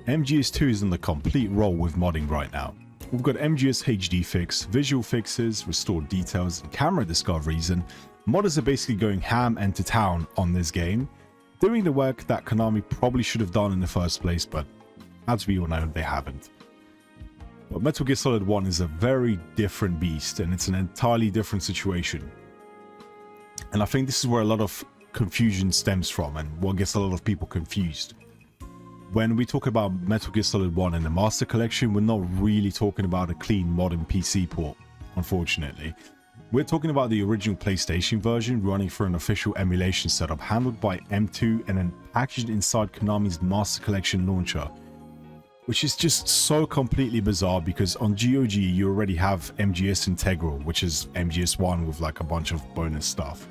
MGS2 is in the complete roll with modding right now. We've got MGS HD fix, visual fixes, restored details, and camera discoveries, and modders are basically going ham and to town on this game, doing the work that Konami probably should have done in the first place, but as we all know, they haven't. But Metal Gear Solid 1 is a very different beast, and it's an entirely different situation. And I think this is where a lot of confusion stems from, and what gets a lot of people confused. When we talk about Metal Gear Solid 1 in the Master Collection, we're not really talking about a clean modern PC port, unfortunately. We're talking about the original PlayStation version running through an official emulation setup handled by M2 and then packaged inside Konami's Master Collection launcher, which is just so completely bizarre because on GOG you already have MGS Integral, which is MGS1 with like a bunch of bonus stuff,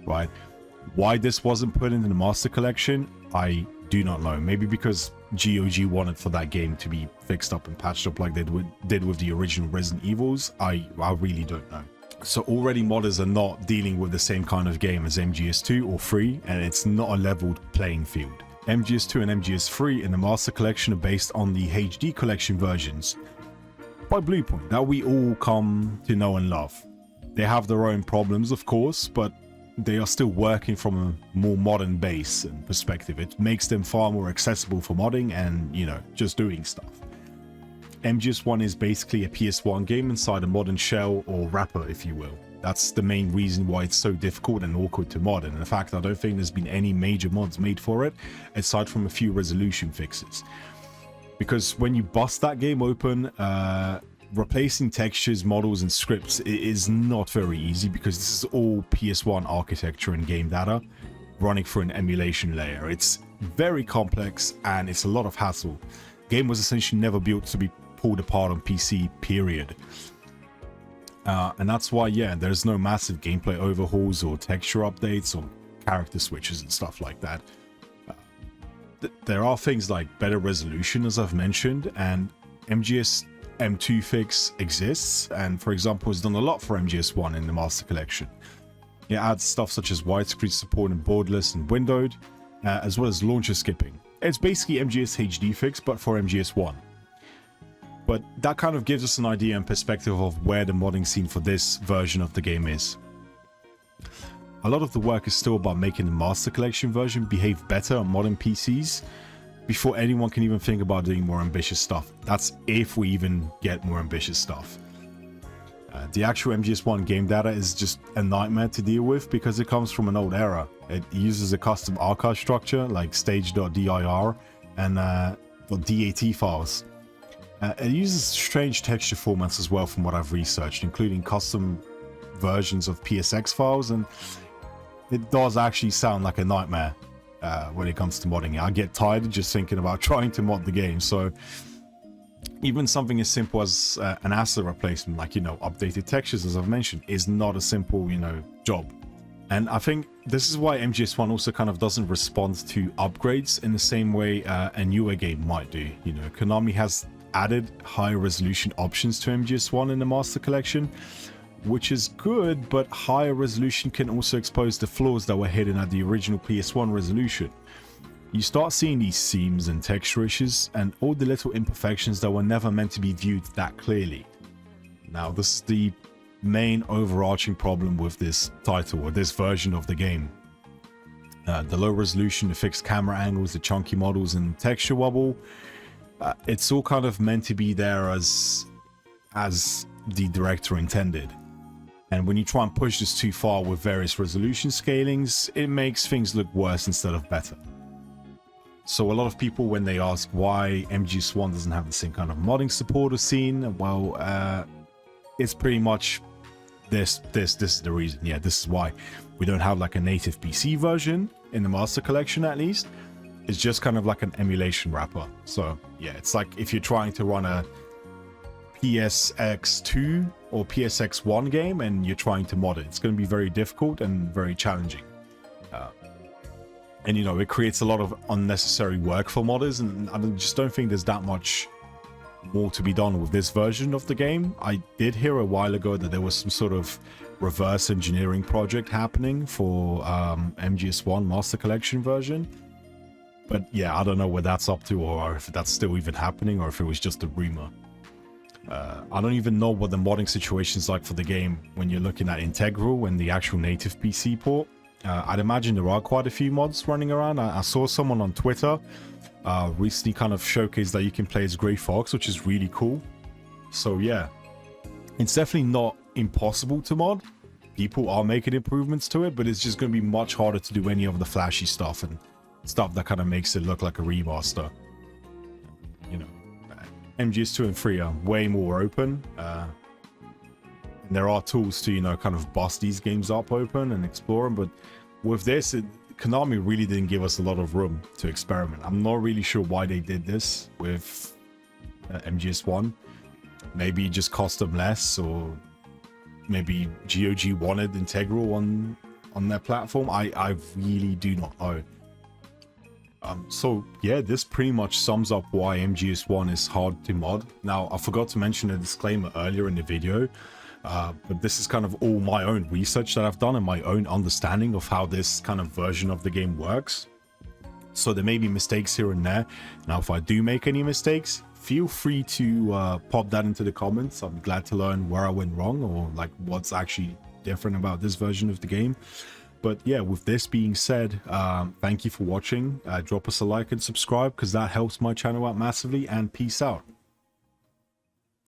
right? Why this wasn't put into the Master Collection, I do not know. Maybe because GOG wanted for that game to be fixed up and patched up like they did with the original Resident Evils. I really don't know. So already modders are not dealing with the same kind of game as MGS2 or 3, and it's not a leveled playing field. MGS2 and MGS3 in the Master Collection are based on the HD Collection versions by Bluepoint that we all come to know and love. They have their own problems, of course, but they are still working from a more modern base and perspective. It makes them far more accessible for modding and, you know, just doing stuff. MGS1 is basically a PS1 game inside a modern shell or wrapper, if you will. That's the main reason why it's so difficult and awkward to mod, and in fact I don't think there's been any major mods made for it aside from a few resolution fixes. Because when you bust that game open, replacing textures, models and scripts is not very easy because this is all PS1 architecture and game data running through an emulation layer. It's very complex and it's a lot of hassle. The game was essentially never built to be pulled apart on PC, period. And that's why, yeah, there's no massive gameplay overhauls or texture updates or character switches and stuff like that. There are things like better resolution, as I've mentioned, and MGS M2 fix exists, and for example has done a lot for MGS1 in the Master Collection. It adds stuff such as widescreen support in borderless and windowed, as well as launcher skipping. It's basically MGS HD fix, but for MGS1. But that kind of gives us an idea and perspective of where the modding scene for this version of the game is. A lot of the work is still about making the Master Collection version behave better on modern PCs before anyone can even think about doing more ambitious stuff. That's if we even get more ambitious stuff. The actual MGS1 game data is just a nightmare to deal with because it comes from an old era. It uses a custom archive structure like stage.dir and .dat files. It uses strange texture formats as well from what I've researched, including custom versions of PSX files, and it does actually sound like a nightmare when it comes to modding. I get tired just thinking about trying to mod the game, so even something as simple as an asset replacement, like, you know, updated textures, as I've mentioned, is not a simple, you know, job. And I think this is why MGS1 also kind of doesn't respond to upgrades in the same way a newer game might do. You know, Konami has added higher resolution options to MGS1 in the Master Collection, which is good, but higher resolution can also expose the flaws that were hidden at the original PS1 resolution. You start seeing these seams and texture issues and all the little imperfections that were never meant to be viewed that clearly. Now, this is the main overarching problem with this title or this version of the game. The low resolution, the fixed camera angles, the chunky models and texture wobble, it's all kind of meant to be there as the director intended. And when you try and push this too far with various resolution scalings, it makes things look worse instead of better. So a lot of people, when they ask why MGS1 doesn't have the same kind of modding support or scene, well, it's pretty much this is the reason. Yeah, this is why we don't have like a native PC version in the Master Collection, at least. It's just kind of like an emulation wrapper. So yeah, it's like if you're trying to run a PSX2 or PSX1 game and you're trying to mod it, it's going to be very difficult and very challenging. And you know, it creates a lot of unnecessary work for modders, and I just don't think there's that much more to be done with this version of the game. I did hear a while ago that there was some sort of reverse engineering project happening for MGS1 Master Collection version. But yeah, I don't know where that's up to, or if that's still even happening, or if it was just a rumor. I don't even know what the modding situation is like for the game when you're looking at Integral and the actual native PC port. I'd imagine there are quite a few mods running around. I saw someone on Twitter recently kind of showcased that you can play as Grey Fox, which is really cool. So yeah, it's definitely not impossible to mod. People are making improvements to it, but it's just going to be much harder to do any of the flashy stuff and stuff that kind of makes it look like a remaster. You know, MGS2 and 3 are way more open. And there are tools to, you know, kind of bust these games up open and explore them. But with this, Konami really didn't give us a lot of room to experiment. I'm not really sure why they did this with MGS1. Maybe it just cost them less, or maybe GOG wanted Integral on their platform. I really do not know. So yeah, this pretty much sums up why MGS1 is hard to mod. Now, I forgot to mention a disclaimer earlier in the video, but this is kind of all my own research that I've done and my own understanding of how this kind of version of the game works. So there may be mistakes here and there. Now, if I do make any mistakes, feel free to pop that into the comments. I'm glad to learn where I went wrong, or like what's actually different about this version of the game. But yeah, with this being said, thank you for watching. Drop us a like and subscribe, because that helps my channel out massively, and peace out.